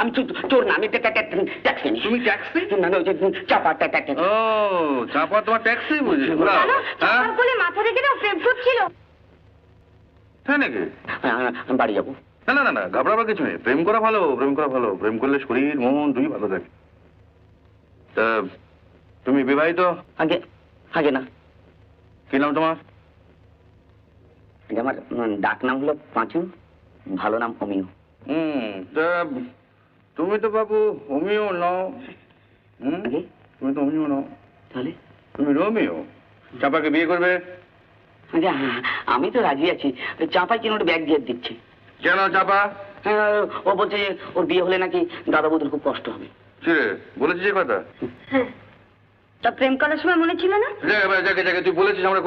আমি চোর না, আমি ট্যাক্সি। তুমি ট্যাক্সি? চাপা ট্যাক্সি। ও চাপা তোমার ট্যাক্সি বুঝি? মাথা রেখে না প্রেম করছিল। হ্যাঁ নাকি? বাড়ি যাবো। না না না না, ঘাবড়াবার কিছু নেই। প্রেম করা ভালো, প্রেম করা ভালো। প্রেম করলে শরীর মন দুই ভালো থাকে। তা তুমি বিবাহিত? আগে আগে না। কি নাম তোমার? আমার ডাক নাম হলো পাঁচু, ভালো নাম অমিয়। তা তুমি তো বাবু হোমিও নও। তুমি তো হোমিও নও, তাহলে তুমি রোমিও। চাপাকে বিয়ে করবে? আগে আমি তো রাজি আছি। চাপাই কিনে ওটা ব্যাগ দিয়ে দিচ্ছে। কেন চাপা? ও বলছে যে ওর বিয়ে হলে নাকি দাদা বৌদির খুব কষ্ট হবে। কিরে বলেছিস যে কথা? হ্যাঁ, তা প্রেম করার সময় মনে ছিল না? যাকে তুই বলেছিস আমরা খুব